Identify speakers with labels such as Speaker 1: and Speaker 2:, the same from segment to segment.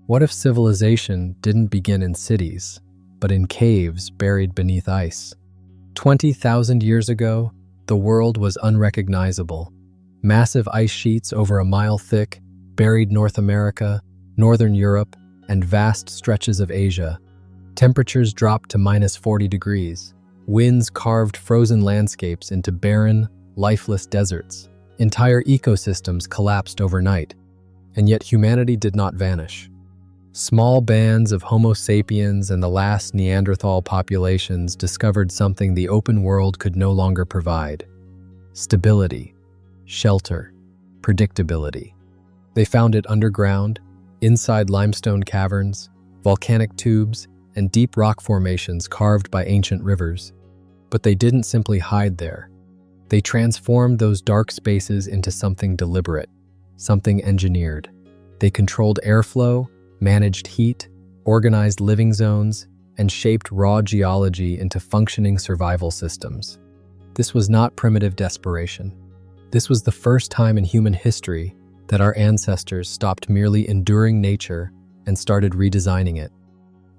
Speaker 1: What if civilization didn't begin in cities, but in caves buried beneath ice? 20,000 years ago, the world was unrecognizable. Massive ice sheets over a mile thick buried North America, Northern Europe, and vast stretches of Asia. Temperatures dropped to -40 degrees. Winds carved frozen landscapes into barren, lifeless deserts. Entire ecosystems collapsed overnight, and yet humanity did not vanish. Small bands of Homo sapiens and the last Neanderthal populations discovered something the open world could no longer provide: stability, shelter, predictability. They found it underground, inside limestone caverns, volcanic tubes, and deep rock formations carved by ancient rivers. But they didn't simply hide there. They transformed those dark spaces into something deliberate, something engineered. They controlled airflow, managed heat, organized living zones, and shaped raw geology into functioning survival systems. This was not primitive desperation. This was the first time in human history that our ancestors stopped merely enduring nature and started redesigning it.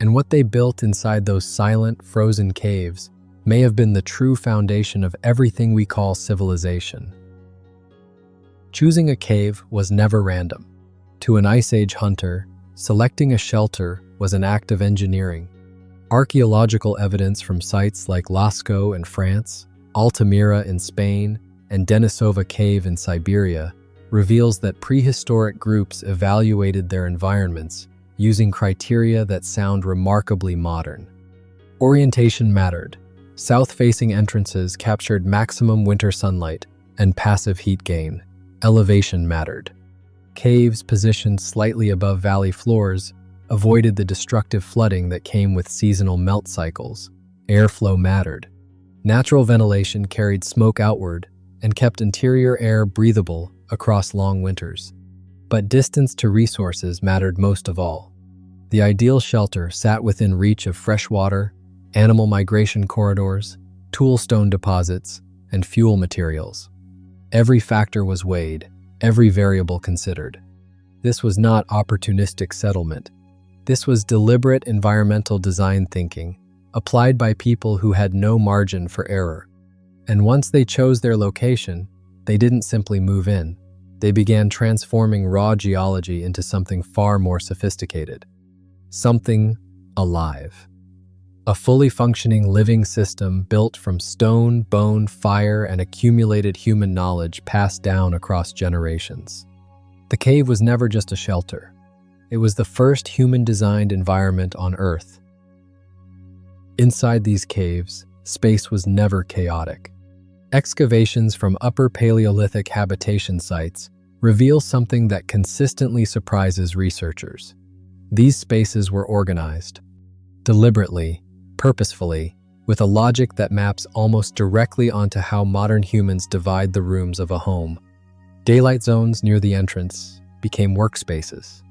Speaker 1: And what they built inside those silent, frozen caves may have been the true foundation of everything we call civilization. Choosing a cave was never random. To an Ice Age hunter, selecting a shelter was an act of engineering. Archaeological evidence from sites like Lascaux in France, Altamira in Spain, and Denisova Cave in Siberia reveals that prehistoric groups evaluated their environments using criteria that sound remarkably modern. Orientation mattered. South-facing entrances captured maximum winter sunlight and passive heat gain. Elevation mattered. Caves positioned slightly above valley floors avoided the destructive flooding that came with seasonal melt cycles. Airflow mattered. Natural ventilation carried smoke outward and kept interior air breathable across long winters. But distance to resources mattered most of all. The ideal shelter sat within reach of fresh water, animal migration corridors, toolstone deposits, and fuel materials. Every factor was weighed, every variable considered. This was not opportunistic settlement. This was deliberate environmental design thinking, applied by people who had no margin for error. And once they chose their location, they didn't simply move in. They began transforming raw geology into something far more sophisticated. Something alive. A fully functioning living system built from stone, bone, fire, and accumulated human knowledge passed down across generations. The cave was never just a shelter. It was the first human-designed environment on Earth. Inside these caves, space was never chaotic. Excavations from Upper Paleolithic habitation sites reveal something that consistently surprises researchers. These spaces were organized, deliberately, purposefully, with a logic that maps almost directly onto how modern humans divide the rooms of a home. Daylight zones near the entrance became workspaces.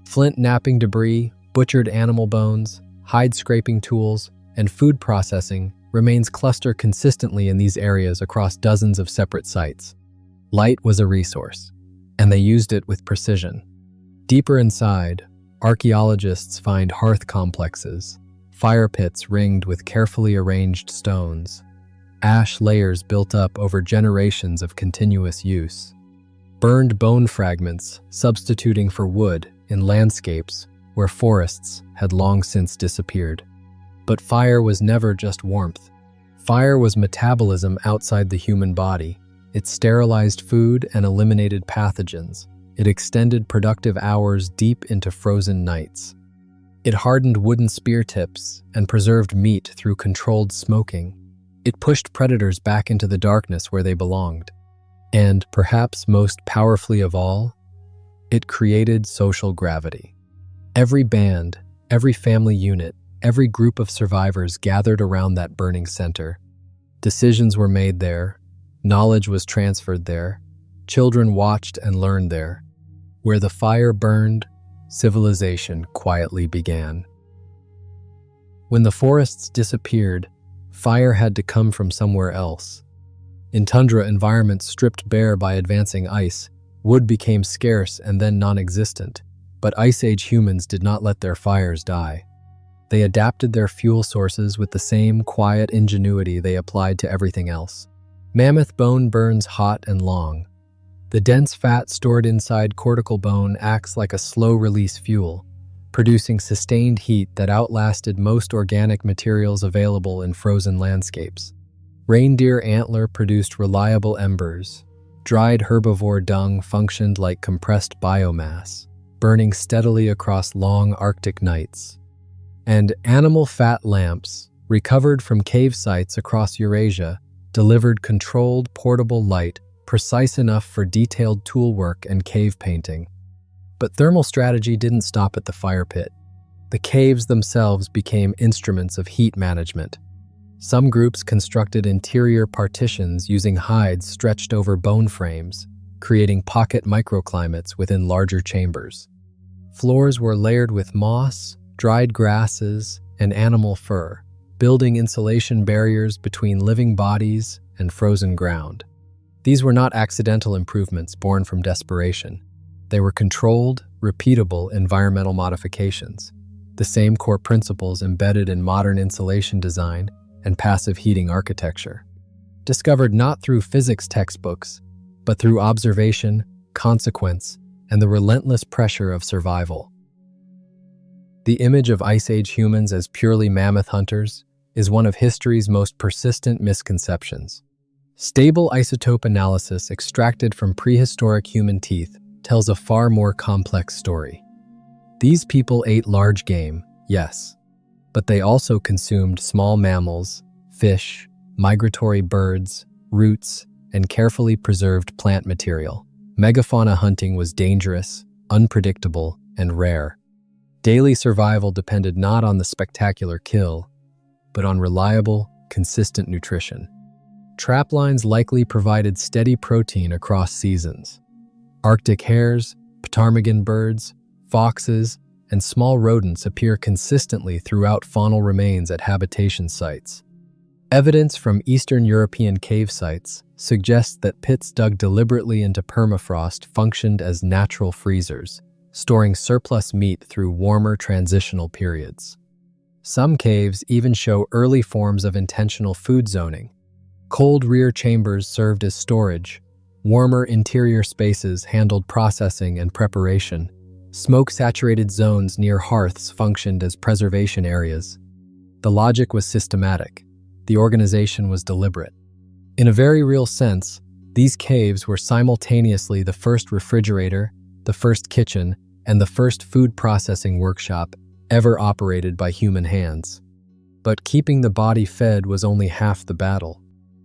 Speaker 1: Flint knapping debris, butchered animal bones, hide-scraping tools, and food processing remains clustered consistently in these areas across dozens of separate sites. Light was a resource, and they used it with precision. Deeper inside, archaeologists find hearth complexes, fire pits ringed with carefully arranged stones, ash layers built up over generations of continuous use, burned bone fragments substituting for wood in landscapes where forests had long since disappeared. But fire was never just warmth. Fire was metabolism outside the human body. It sterilized food and eliminated pathogens. It extended productive hours deep into frozen nights. It hardened wooden spear tips and preserved meat through controlled smoking. It pushed predators back into the darkness where they belonged. And, perhaps most powerfully of all, it created social gravity. Every band, every family unit, every group of survivors gathered around that burning center. Decisions were made there. Knowledge was transferred there. Children watched and learned there. Where the fire burned, civilization quietly began. When the forests disappeared, fire had to come from somewhere else. In tundra environments stripped bare by advancing ice, wood became scarce and then non-existent. But Ice Age humans did not let their fires die. They adapted their fuel sources with the same quiet ingenuity they applied to everything else. Mammoth bone burns hot and long. The dense fat stored inside cortical bone acts like a slow-release fuel, producing sustained heat that outlasted most organic materials available in frozen landscapes. Reindeer antler produced reliable embers. Dried herbivore dung functioned like compressed biomass, burning steadily across long Arctic nights. And animal fat lamps, recovered from cave sites across Eurasia, delivered controlled, portable light precise enough for detailed tool work and cave painting. But thermal strategy didn't stop at the fire pit. The caves themselves became instruments of heat management. Some groups constructed interior partitions using hides stretched over bone frames, creating pocket microclimates within larger chambers. Floors were layered with moss, dried grasses, and animal fur, building insulation barriers between living bodies and frozen ground. These were not accidental improvements born from desperation. They were controlled, repeatable environmental modifications, the same core principles embedded in modern insulation design and passive heating architecture. Discovered not through physics textbooks, but through observation, consequence, and the relentless pressure of survival. The image of Ice Age humans as purely mammoth hunters is one of history's most persistent misconceptions. Stable isotope analysis extracted from prehistoric human teeth tells a far more complex story. These people ate large game, yes, but they also consumed small mammals, fish, migratory birds, roots, and carefully preserved plant material. Megafauna hunting was dangerous, unpredictable, and rare. Daily survival depended not on the spectacular kill, but on reliable, consistent nutrition. Trap lines likely provided steady protein across seasons. Arctic hares, ptarmigan birds, foxes, and small rodents appear consistently throughout faunal remains at habitation sites. Evidence from Eastern European cave sites suggests that pits dug deliberately into permafrost functioned as natural freezers, storing surplus meat through warmer transitional periods. Some caves even show early forms of intentional food zoning. Cold rear chambers served as storage, warmer interior spaces handled processing and preparation, smoke-saturated zones near hearths functioned as preservation areas. The logic was systematic. The organization was deliberate. In a very real sense, these caves were simultaneously the first refrigerator, the first kitchen, and the first food processing workshop ever operated by human hands. But keeping the body fed was only half the battle.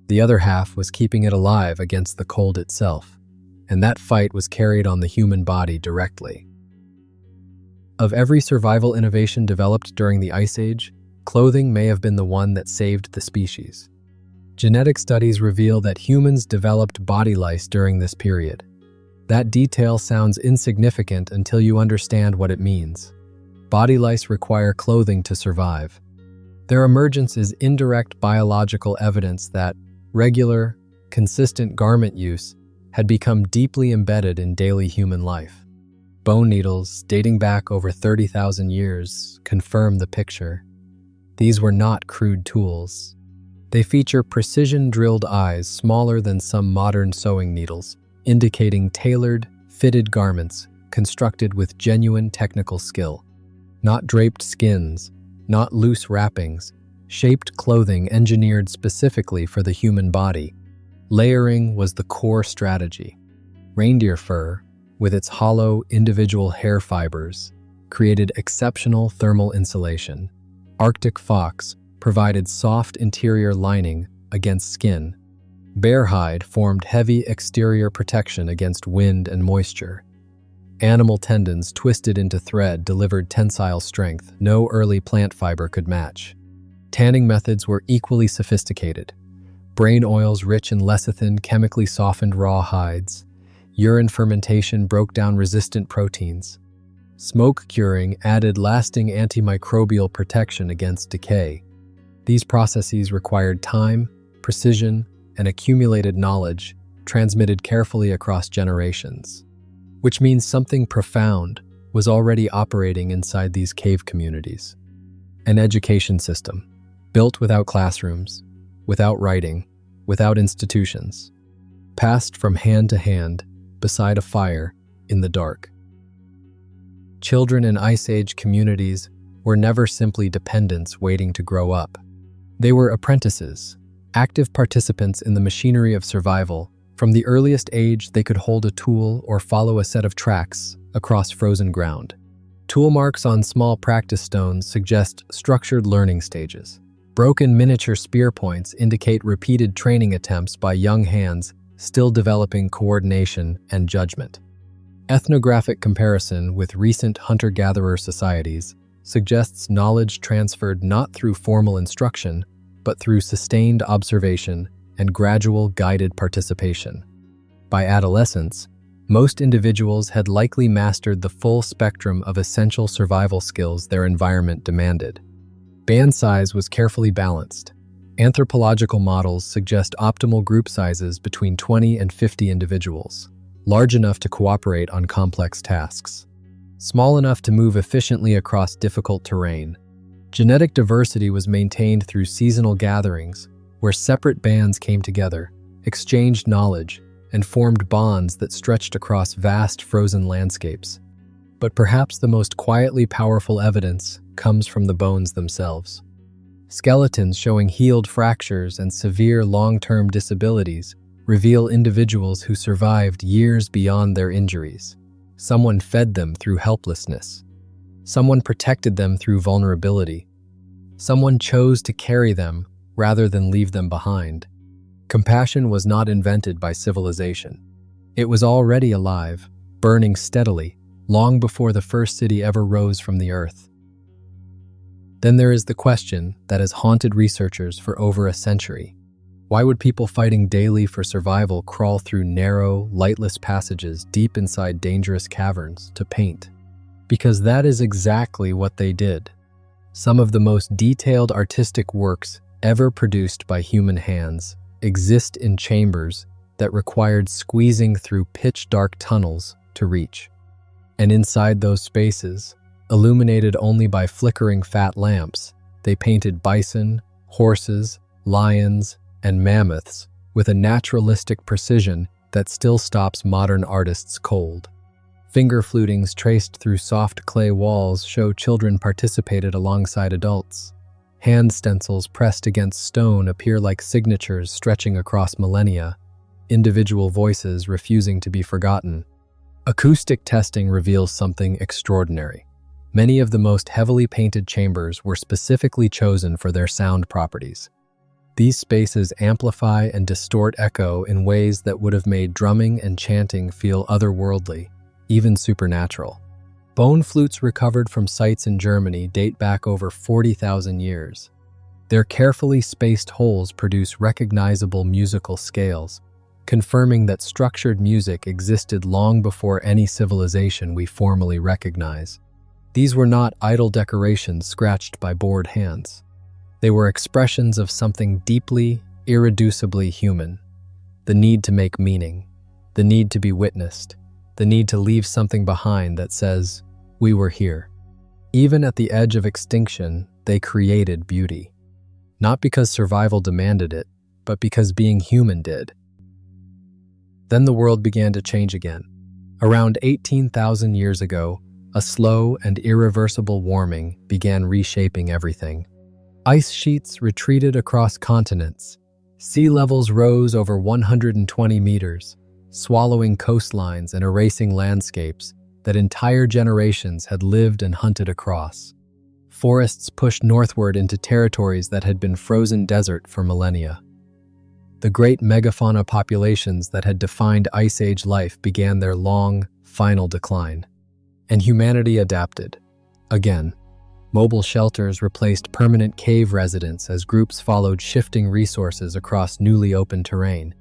Speaker 1: The other half was keeping it alive against the cold itself, and that fight was carried on the human body directly. Of every survival innovation developed during the Ice Age, clothing may have been the one that saved the species. Genetic studies reveal that humans developed body lice during this period. That detail sounds insignificant until you understand what it means. Body lice require clothing to survive. Their emergence is indirect biological evidence that regular, consistent garment use had become deeply embedded in daily human life. Bone needles, dating back over 30,000 years, confirm the picture. These were not crude tools. They feature precision-drilled eyes smaller than some modern sewing needles, indicating tailored, fitted garments constructed with genuine technical skill. Not draped skins, not loose wrappings, shaped clothing engineered specifically for the human body. Layering was the core strategy. Reindeer fur, with its hollow, individual hair fibers, created exceptional thermal insulation. Arctic fox provided soft interior lining against skin. Bear hide formed heavy exterior protection against wind and moisture. Animal tendons twisted into thread delivered tensile strength no early plant fiber could match. Tanning methods were equally sophisticated. Brain oils rich in lecithin chemically softened raw hides. Urine fermentation broke down resistant proteins. Smoke curing added lasting antimicrobial protection against decay. These processes required time, precision, and accumulated knowledge transmitted carefully across generations. Which means something profound was already operating inside these cave communities. An education system, built without classrooms, without writing, without institutions, passed from hand to hand beside a fire in the dark. Children in Ice Age communities were never simply dependents waiting to grow up. They were apprentices, active participants in the machinery of survival. From the earliest age, they could hold a tool or follow a set of tracks across frozen ground. Tool marks on small practice stones suggest structured learning stages. Broken miniature spear points indicate repeated training attempts by young hands still developing coordination and judgment. Ethnographic comparison with recent hunter-gatherer societies suggests knowledge transferred not through formal instruction, but through sustained observation and gradual guided participation. By adolescence, most individuals had likely mastered the full spectrum of essential survival skills their environment demanded. Band size was carefully balanced. Anthropological models suggest optimal group sizes between 20 and 50 individuals, large enough to cooperate on complex tasks, small enough to move efficiently across difficult terrain. Genetic diversity was maintained through seasonal gatherings, where separate bands came together, exchanged knowledge, and formed bonds that stretched across vast frozen landscapes. But perhaps the most quietly powerful evidence comes from the bones themselves. Skeletons showing healed fractures and severe long-term disabilities reveal individuals who survived years beyond their injuries. Someone fed them through helplessness. Someone protected them through vulnerability. Someone chose to carry them rather than leave them behind. Compassion was not invented by civilization. It was already alive, burning steadily, long before the first city ever rose from the earth. Then there is the question that has haunted researchers for over a century. Why would people fighting daily for survival crawl through narrow, lightless passages deep inside dangerous caverns to paint? Because that is exactly what they did. Some of the most detailed artistic works ever produced by human hands exist in chambers that required squeezing through pitch-dark tunnels to reach. And inside those spaces, illuminated only by flickering fat lamps, they painted bison, horses, lions, and mammoths with a naturalistic precision that still stops modern artists cold. Finger flutings traced through soft clay walls show children participated alongside adults. Hand stencils pressed against stone appear like signatures stretching across millennia, individual voices refusing to be forgotten. Acoustic testing reveals something extraordinary. Many of the most heavily painted chambers were specifically chosen for their sound properties. These spaces amplify and distort echo in ways that would have made drumming and chanting feel otherworldly, even supernatural. Bone flutes recovered from sites in Germany date back over 40,000 years. Their carefully spaced holes produce recognizable musical scales, confirming that structured music existed long before any civilization we formally recognize. These were not idle decorations scratched by bored hands. They were expressions of something deeply, irreducibly human: the need to make meaning, the need to be witnessed, the need to leave something behind that says, "We were here." Even at the edge of extinction, they created beauty. Not because survival demanded it, but because being human did. Then the world began to change again. Around 18,000 years ago, a slow and irreversible warming began reshaping everything. Ice sheets retreated across continents. Sea levels rose over 120 meters, swallowing coastlines and erasing landscapes that entire generations had lived and hunted across. Forests pushed northward into territories that had been frozen desert for millennia. The great megafauna populations that had defined Ice Age life began their long, final decline. And humanity adapted. Again, mobile shelters replaced permanent cave residents as groups followed shifting resources across newly opened terrain.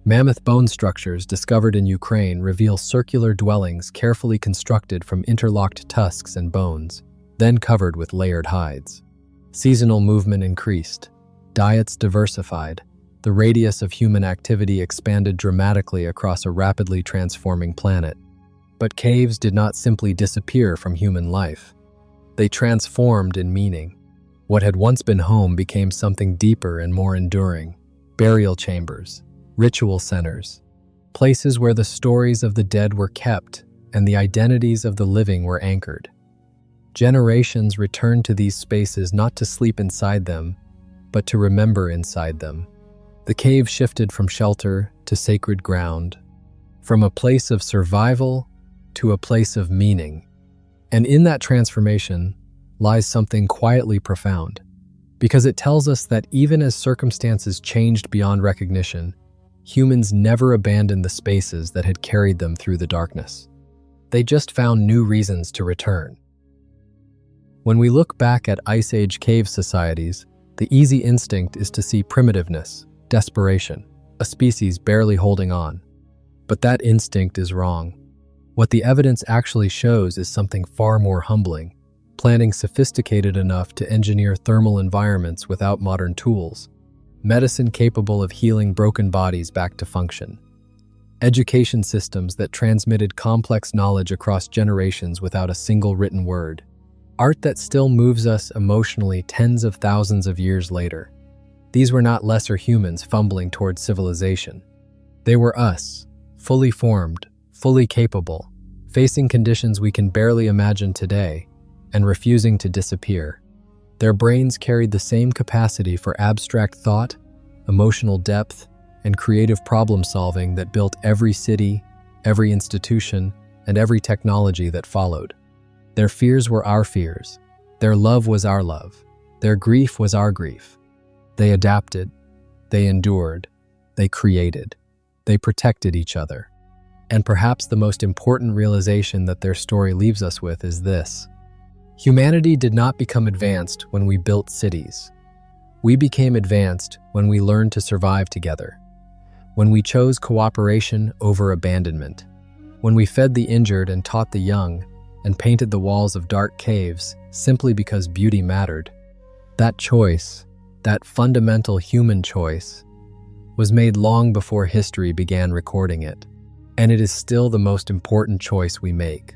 Speaker 1: Mammoth bone structures discovered in Ukraine reveal circular dwellings carefully constructed from interlocked tusks and bones, then covered with layered hides. Seasonal movement increased. Diets diversified. The radius of human activity expanded dramatically across a rapidly transforming planet. But caves did not simply disappear from human life. They transformed in meaning. What had once been home became something deeper and more enduring. Burial chambers, ritual centers, places where the stories of the dead were kept and the identities of the living were anchored. Generations returned to these spaces not to sleep inside them, but to remember inside them. The cave shifted from shelter to sacred ground, from a place of survival to a place of meaning. And in that transformation lies something quietly profound, because it tells us that even as circumstances changed beyond recognition, humans never abandoned the spaces that had carried them through the darkness. They just found new reasons to return. When we look back at Ice Age cave societies, the easy instinct is to see primitiveness, desperation, a species barely holding on. But that instinct is wrong. What the evidence actually shows is something far more humbling, planning sophisticated enough to engineer thermal environments without modern tools, medicine capable of healing broken bodies back to function, education systems that transmitted complex knowledge across generations without a single written word, art that still moves us emotionally tens of thousands of years later. These were not lesser humans fumbling towards civilization. They were us, fully formed, fully capable, facing conditions we can barely imagine today, and refusing to disappear. Their brains carried the same capacity for abstract thought, emotional depth, and creative problem-solving that built every city, every institution, and every technology that followed. Their fears were our fears. Their love was our love. Their grief was our grief. They adapted. They endured. They created. They protected each other. And perhaps the most important realization that their story leaves us with is this: humanity did not become advanced when we built cities. We became advanced when we learned to survive together, when we chose cooperation over abandonment, when we fed the injured and taught the young, and painted the walls of dark caves simply because beauty mattered. That choice, that fundamental human choice, was made long before history began recording it, and it is still the most important choice we make.